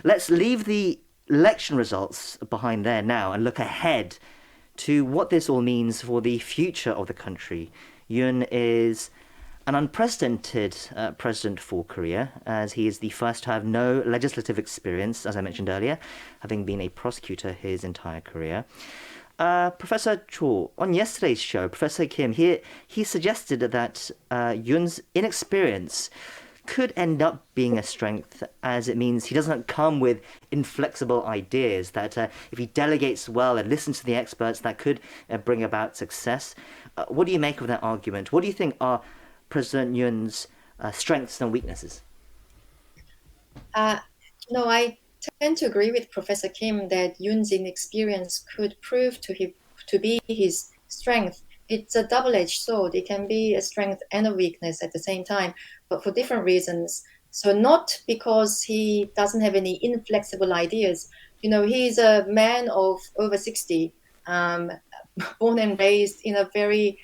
let's leave the election results behind there now and look ahead to what this all means for the future of the country. Yoon is an unprecedented president for Korea, as he is the first to have no legislative experience, as I mentioned earlier, having been a prosecutor his entire career. Professor Cho, on yesterday's show, Professor Kim, he suggested that Yoon's inexperience could end up being a strength, as it means he doesn't come with inflexible ideas, that if he delegates well and listens to the experts, that could bring about success. What do you make of that argument? What do you think are President Yoon's strengths and weaknesses? No, I tend to agree with Professor Kim that Yoon's inexperience could prove to be his strength. It's a double-edged sword. It can be a strength and a weakness at the same time, but for different reasons. So not because he doesn't have any inflexible ideas. He's a man of over 60, born and raised in a very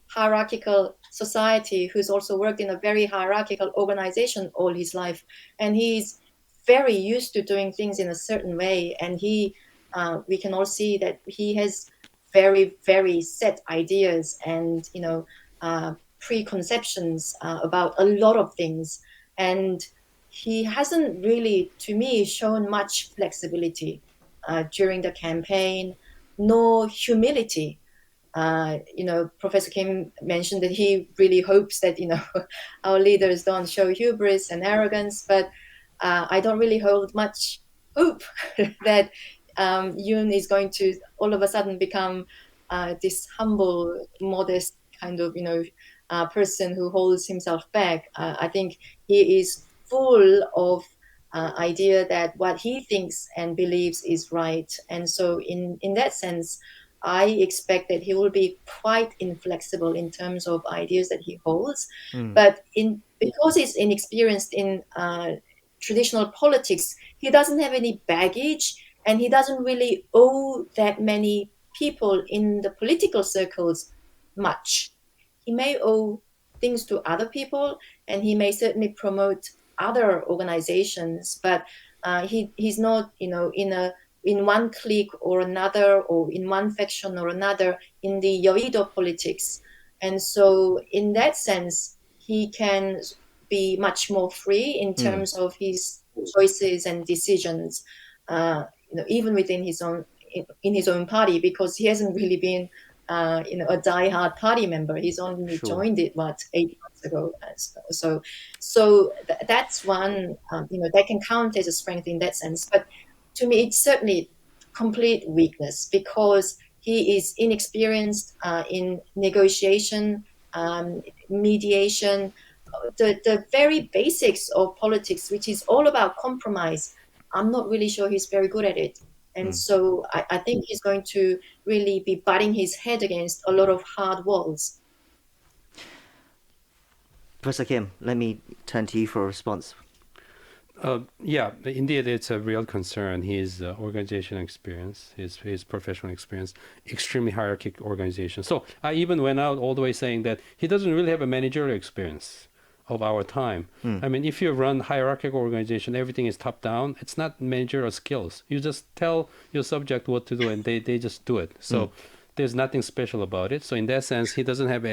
hierarchical society, who's also worked in a very hierarchical organization all his life. And he's very used to doing things in a certain way. And we can all see that he has very, very set ideas and, preconceptions about a lot of things. And he hasn't really, to me, shown much flexibility during the campaign, nor humility. Professor Kim mentioned that he really hopes that, our leaders don't show hubris and arrogance, but I don't really hold much hope that Yoon is going to all of a sudden become this humble, modest kind of, person who holds himself back. I think he is full of idea that what he thinks and believes is right. And so in that sense, I expect that he will be quite inflexible in terms of ideas that he holds. But because he's inexperienced in traditional politics, he doesn't have any baggage, and he doesn't really owe that many people in the political circles much. He may owe things to other people, and he may certainly promote other organizations, but he's not, in one clique or another, or in one faction or another in the Yeol politics. And so in that sense, he can be much more free in terms of his choices and decisions, even within his own party, because he hasn't really been a diehard party member. He's only joined it 8 months ago. So that's one that can count as a strength in that sense. But to me, it's certainly complete weakness, because he is inexperienced in negotiation, mediation, the very basics of politics, which is all about compromise. I'm not really sure he's very good at it. And so I think he's going to really be butting his head against a lot of hard walls. Professor Kim, let me turn to you for a response. Yeah, indeed, it's a real concern. His organizational experience, his professional experience, extremely hierarchical organization. So I even went out all the way saying that he doesn't really have a managerial experience of our time. I mean, if you run hierarchical organization, everything is top down. It's not managerial skills. You just tell your subject what to do, and they just do it. So there's nothing special about it. So in that sense, he didn't have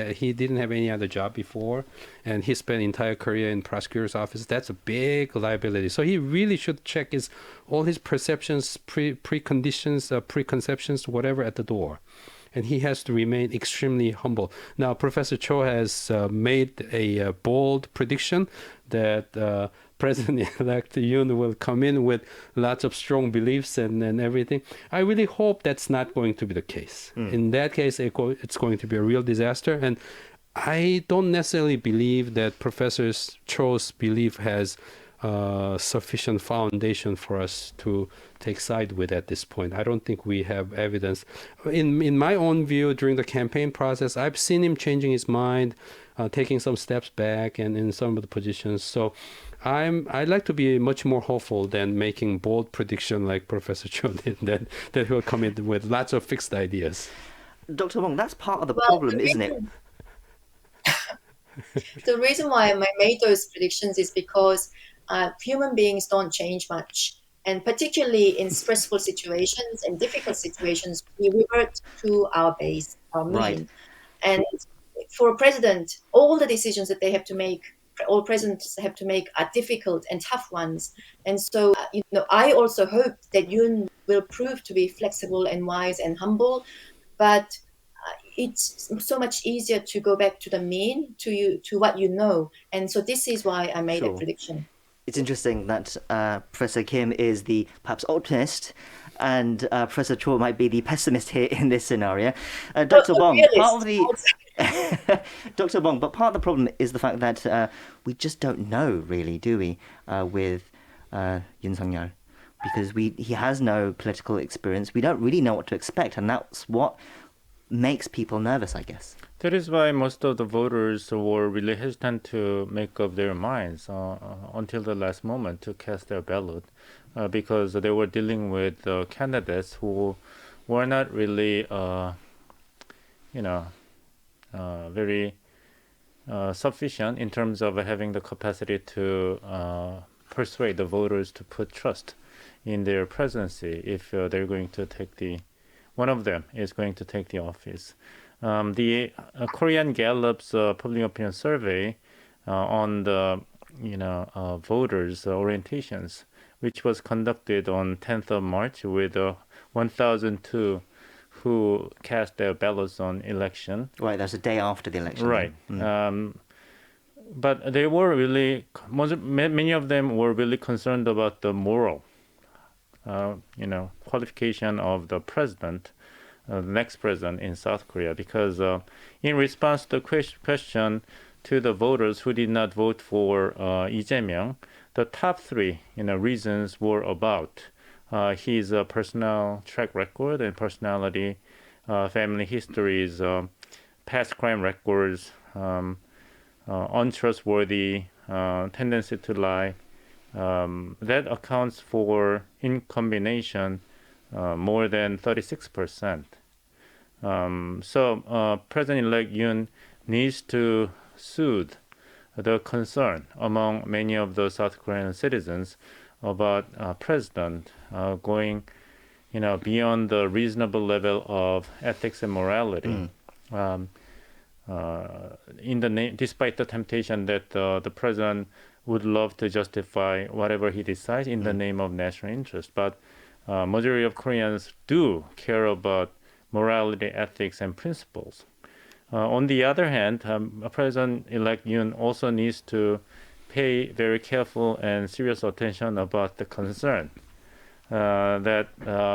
any other job before, and he spent entire career in prosecutor's office. That's a big liability. So he really should check all his perceptions, preconditions, preconceptions, whatever at the door. And he has to remain extremely humble. Now, Professor Cho has made a bold prediction that President-elect Yoon will come in with lots of strong beliefs and everything. I really hope that's not going to be the case. In that case, it's going to be a real disaster. And I don't necessarily believe that Professor Cho's belief has sufficient foundation for us to take side with at this point. I don't think we have evidence. In my own view, during the campaign process, I've seen him changing his mind, taking some steps back and in some of the positions. So I'd like to be much more hopeful than making bold prediction like Professor Cho did, that he'll come in with lots of fixed ideas. Dr. Bong, that's part of the problem, isn't it? The reason why I made those predictions is because human beings don't change much. And particularly in stressful situations and difficult situations, we revert to our base, our Right. mean. And for a president, all the decisions that they have to make, all presidents have to make, are difficult and tough ones. And so, I also hope that Yoon will prove to be flexible and wise and humble. But it's so much easier to go back to the mean, to what you know. And so this is why I made a Sure. prediction. It's interesting that Professor Kim is the perhaps optimist, and Professor Cho might be the pessimist here in this scenario. Dr. A Bong, part of realist, I the would say. Dr. Bong, but part of the problem is the fact that we just don't know, really, do we, with Yoon Suk-yeol, because he has no political experience. We don't really know what to expect, and that's what makes people nervous, I guess. That is why most of the voters were really hesitant to make up their minds until the last moment to cast their ballot, because they were dealing with candidates who were not really, very sufficient in terms of having the capacity to persuade the voters to put trust in their presidency if they're going to take one of them is going to take the office. The Korean Gallup's public opinion survey on the voters' orientations, which was conducted on 10th of March with 1,002 who cast their ballots on election. Right, that's the day after the election. Right. But they were really, many of them were really concerned about the moral, qualification of the president, the next president in South Korea, because in response to the question to the voters who did not vote for Lee Jae-myung, the top three reasons were about his personal track record and personality, family histories, past crime records, untrustworthy, tendency to lie. That accounts for, in combination, more than 36%. So President-elect Yoon needs to soothe the concern among many of the South Korean citizens about president going, beyond the reasonable level of ethics and morality. Despite the temptation that the president would love to justify whatever he decides in the name of national interest, but majority of Koreans do care about morality, ethics, and principles. On the other hand, President-elect Yoon also needs to pay very careful and serious attention about the concern that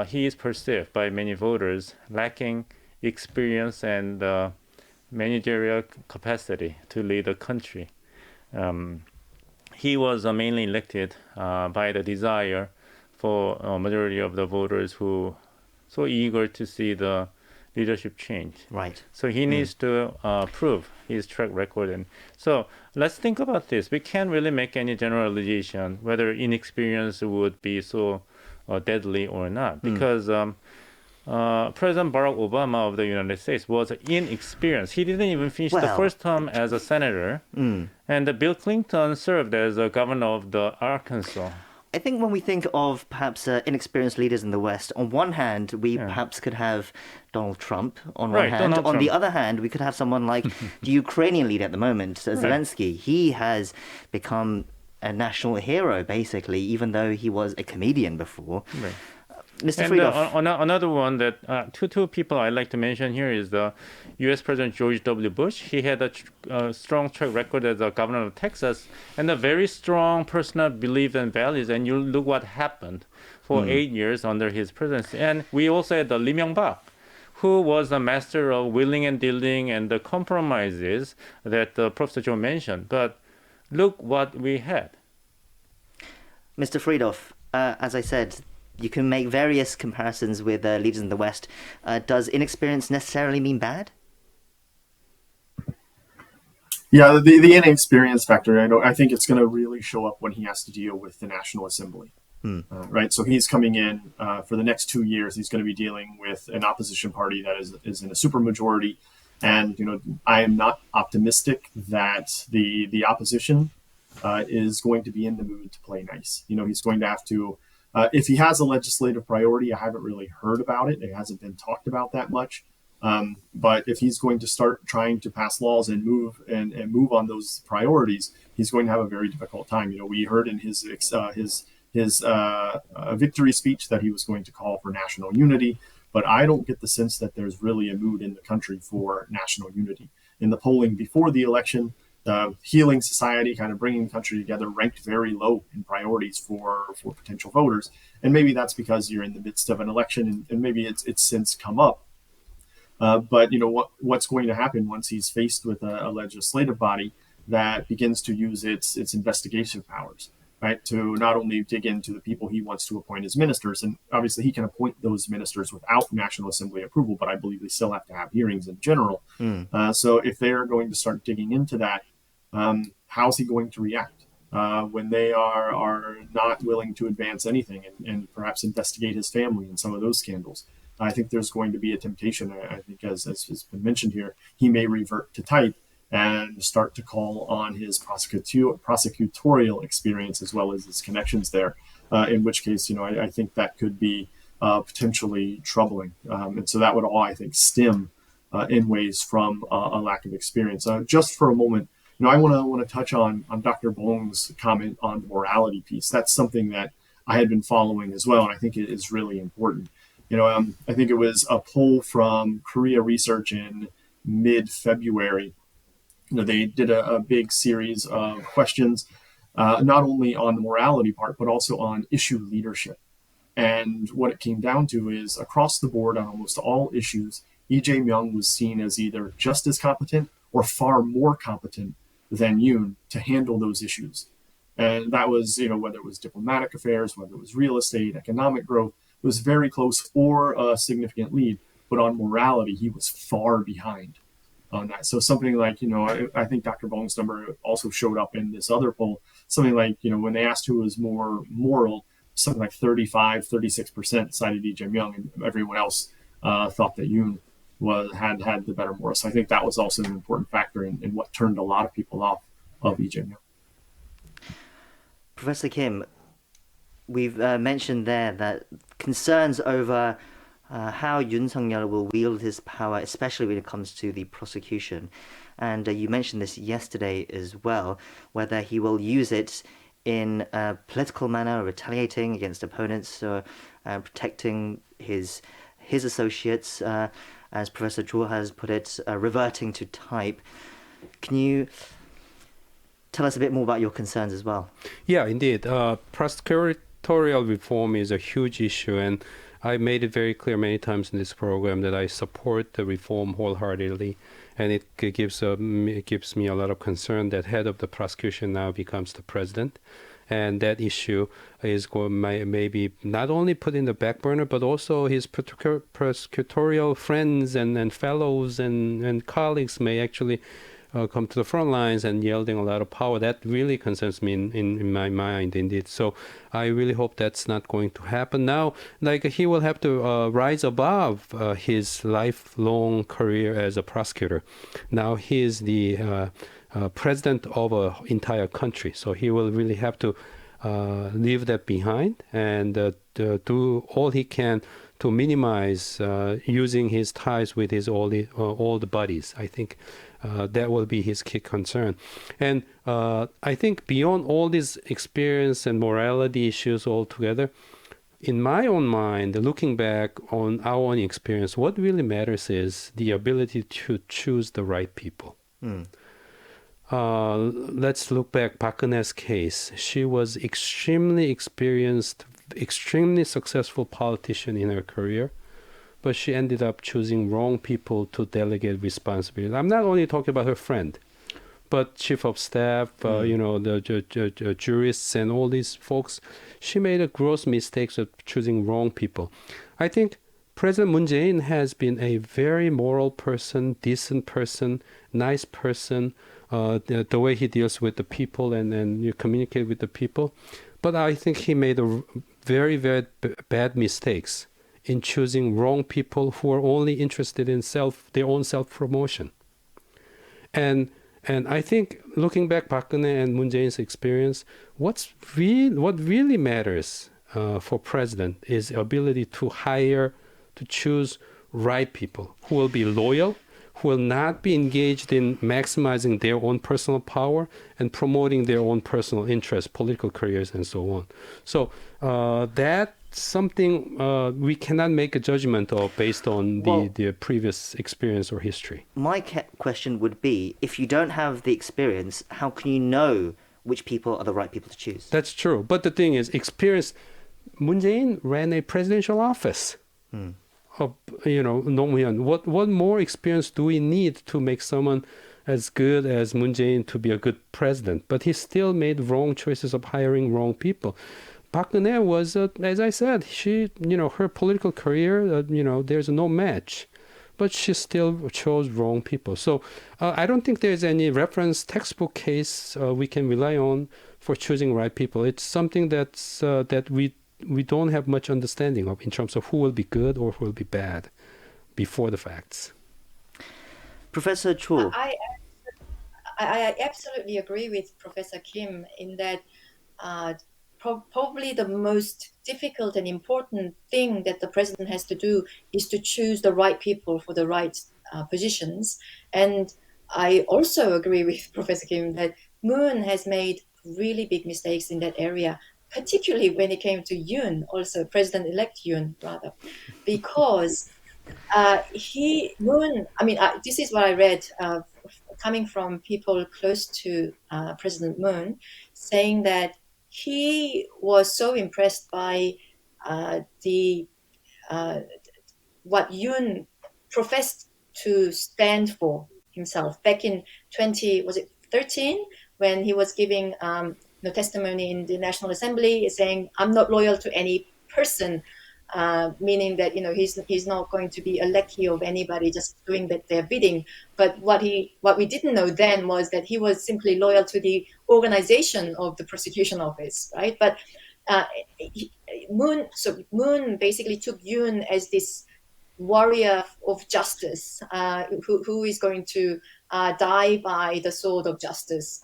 he is perceived by many voters lacking experience and managerial capacity to lead the country. He was mainly elected by the desire for a majority of the voters who so eager to see the leadership change. Right. So he needs to prove his track record. And so let's think about this. We can't really make any generalization whether inexperience would be so deadly or not, because President Barack Obama of the United States was inexperienced. He didn't even finish the first term as a senator. And Bill Clinton served as a governor of the Arkansas. I think when we think of perhaps inexperienced leaders in the West, on one hand, we perhaps could have Donald Trump on one hand. On the other hand, we could have someone like the Ukrainian leader at the moment, Zelensky. He has become a national hero, basically, even though he was a comedian before. Right. Mr. And Friedhoff. another one that two people I'd like to mention here is the U.S. President George W. Bush. He had a strong track record as a governor of Texas and a very strong personal beliefs and values. And you look what happened for 8 years under his presidency. And we also had Lee Myung-bak, who was a master of wheeling and dealing and the compromises that Professor Cho mentioned. But look what we had. Mr. Friedhoff, as I said, you can make various comparisons with leaders in the West. Does inexperience necessarily mean bad? Yeah, the inexperience factor, I think it's going to really show up when he has to deal with the National Assembly. Right? So he's coming in for the next 2 years. He's going to be dealing with an opposition party that is in a supermajority. And, I am not optimistic that the opposition is going to be in the mood to play nice. He's going to have to, if he has a legislative priority, I haven't really heard about it. It hasn't been talked about that much. But if he's going to start trying to pass laws and move on those priorities, he's going to have a very difficult time. We heard in his victory speech that he was going to call for national unity, but I don't get the sense that there's really a mood in the country for national unity. In the polling before the election, the Healing Society, kind of bringing the country together, ranked very low in priorities for potential voters. And maybe that's because you're in the midst of an election, and maybe it's since come up. But what's going to happen once he's faced with a legislative body that begins to use its investigation powers, right, to not only dig into the people he wants to appoint as ministers, and obviously he can appoint those ministers without National Assembly approval, but I believe they still have to have hearings in general. So if they're going to start digging into that, how's he going to react when they are not willing to advance anything and perhaps investigate his family and some of those scandals? I think there's going to be a temptation. I think, as has been mentioned here, he may revert to type and start to call on his prosecutorial experience as well as his connections there, in which case, I think that could be potentially troubling. And so that would all, I think, stem in ways from a lack of experience. Just for a moment, I want to touch on Dr. Bong's comment on the morality piece. That's something that I had been following as well, and I think it is really important. I think it was a poll from Korea Research in mid-February. They did a big series of questions, not only on the morality part, but also on issue leadership. And what it came down to is across the board on almost all issues, Lee Jae-myung was seen as either just as competent or far more competent than Yoon to handle those issues. And that was, whether it was diplomatic affairs, whether it was real estate, economic growth, it was very close or a significant lead. But on morality, he was far behind on that. So something like, I think Dr. Bong's number also showed up in this other poll, something like, when they asked who was more moral, something like 36% cited Lee Jae-myung, and everyone else thought that Yoon had the better moral. So I think that was also an important factor in what turned a lot of people off of Lee Jae-myung. Professor Kim, we've mentioned there that concerns over how Yoon Suk-yeol will wield his power, especially when it comes to the prosecution. And you mentioned this yesterday as well, whether he will use it in a political manner, retaliating against opponents, or protecting his associates, as Professor Cho has put it, reverting to type. Can you tell us a bit more about your concerns as well? Yeah, indeed. Prosecutorial reform is a huge issue, and I made it very clear many times in this program that I support the reform wholeheartedly, and it gives me a lot of concern that head of the prosecution now becomes the president, and that issue is going maybe not only put in the back burner, but also his prosecutorial friends and fellows and colleagues may actually come to the front lines and yielding a lot of power. That really concerns me in my mind, indeed. So I really hope that's not going to happen. Now, he will have to rise above his lifelong career as a prosecutor. Now he is the president of an entire country. So he will really have to leave that behind and do all he can to minimize using his ties with his all the buddies. I think that will be his key concern. And I think beyond all these experience and morality issues altogether, in my own mind, looking back on our own experience, what really matters is the ability to choose the right people. Let's look back Park Geun-hye's case. She was extremely experienced, extremely successful politician in her career, but she ended up choosing wrong people to delegate responsibility. I'm not only talking about her friend, but chief of staff, the jurists and all these folks. She made a gross mistakes of choosing wrong people. I think President Moon Jae-in has been a very moral person, decent person, nice person, the way he deals with the people and you communicate with the people. But I think he made a very, very bad mistakes in choosing wrong people who are only interested in their own self-promotion. And And I think looking back, Park Geun-hye and Moon Jae-in's experience, what really matters for president is ability to hire, to choose right people who will be loyal, who will not be engaged in maximizing their own personal power and promoting their own personal interests, political careers, and so on. So that's something we cannot make a judgment of based on the previous experience or history. My question would be, if you don't have the experience, how can you know which people are the right people to choose? That's true. But the thing is, experience, Moon Jae-in ran a presidential office. Nong-Hyun, what more experience do we need to make someone as good as Moon Jae-in to be a good president? But he still made wrong choices of hiring wrong people. Park Geun-hye was, as I said, she, her political career, there's no match. But she still chose wrong people. So I don't think there's any reference textbook case we can rely on for choosing right people. It's something that's that we don't have much understanding of in terms of who will be good or who will be bad before the facts. Professor Cho. I absolutely agree with Professor Kim in that probably the most difficult and important thing that the president has to do is to choose the right people for the right positions. And I also agree with Professor Kim that Moon has made really big mistakes in that area, particularly when it came to Yoon, also President-elect Yoon, rather, because this is what I read coming from people close to President Moon, saying that he was so impressed by what Yoon professed to stand for himself back in 2013 when he was giving testimony in the National Assembly, saying, "I'm not loyal to any person," meaning that he's not going to be a lackey of anybody, just doing their bidding. But what we didn't know then was that he was simply loyal to the organization of the prosecution office, right? But Moon basically took Yoon as this warrior of justice, who is going to die by the sword of justice.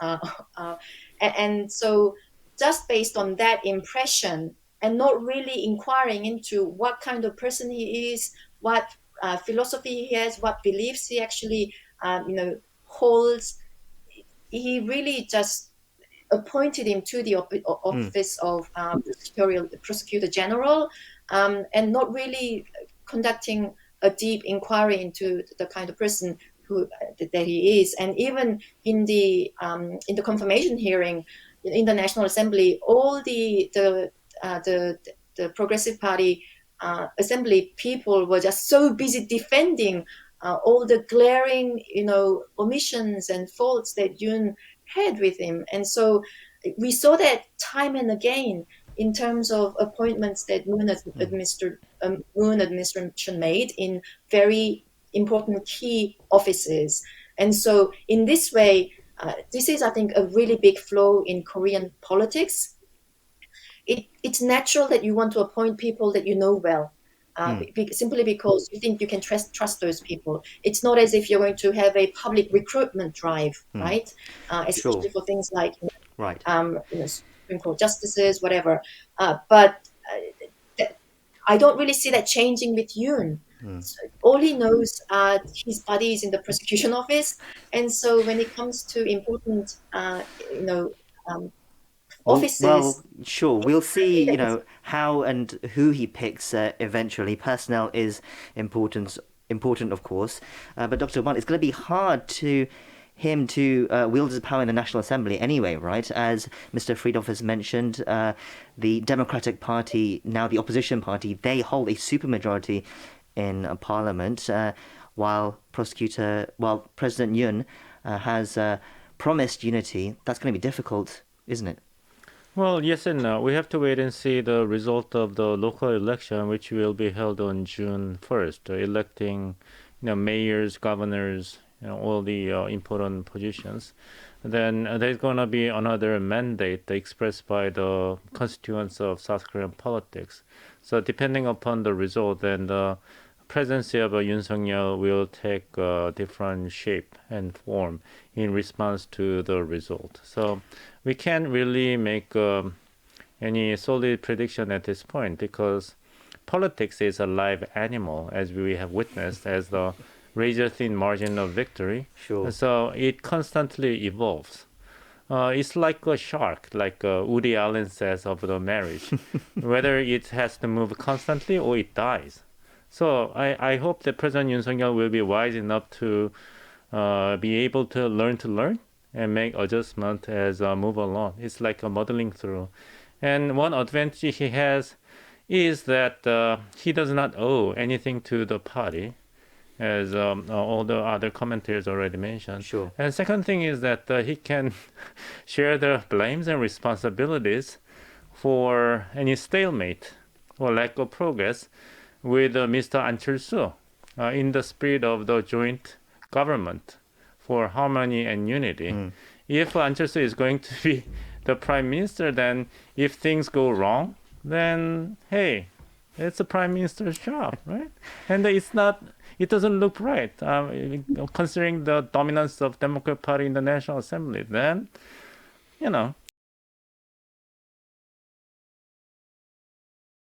And so just based on that impression and not really inquiring into what kind of person he is, what philosophy he has, what beliefs he actually holds, he really just appointed him to the office of prosecutor general, and not really conducting a deep inquiry into the kind of person that he is. And even in the confirmation hearing in the National Assembly, all the Progressive Party Assembly people were just so busy defending all the glaring, omissions and faults that Yoon had with him. And so we saw that time and again in terms of appointments that Moon administration made in very important key offices. And so in this way, this is, I think, a really big flaw in Korean politics. It's natural that you want to appoint people that you know well, simply because you think you can trust those people. It's not as if you're going to have a public recruitment drive, right? Especially for things like Supreme Court justices, whatever. But I don't really see that changing with Yoon. So all he knows are his buddies in the prosecution office, and so when it comes to important, offices. Well, sure. We'll see, how and who he picks eventually. Personnel is important, of course. But Dr. Won, it's going to be hard to him to wield his power in the National Assembly anyway, right? As Mr. Friedhoff has mentioned, the Democratic Party, now the opposition party, they hold a supermajority in Parliament, while President Yoon has promised unity. That's going to be difficult, isn't it? Well, yes and no. We have to wait and see the result of the local election, which will be held on June 1st, electing, mayors, governors, all the important positions. Then there's going to be another mandate expressed by the constituents of South Korean politics. So depending upon the result, then the presidency of Yoon Suk-yeol will take a different shape and form in response to the result. So we can't really make any solid prediction at this point because politics is a live animal, as we have witnessed, as the razor-thin margin of victory. Sure. So it constantly evolves. It's like a shark, like Woody Allen says of the marriage, whether it has to move constantly or it dies. So I hope that President Yoon Suk-yeol will be wise enough to be able to learn and make adjustment as move along. It's like a modeling through. And one advantage he has is that he does not owe anything to the party, as all the other commentators already mentioned. Sure. And second thing is that he can share the blames and responsibilities for any stalemate or lack of progress with Mr. An Chul-soo in the spirit of the joint government for harmony and unity. If An Chul-soo is going to be the prime minister, then if things go wrong, then hey, it's the prime minister's job, right? And it doesn't look right, considering the dominance of Democrat Party in the National Assembly. Then,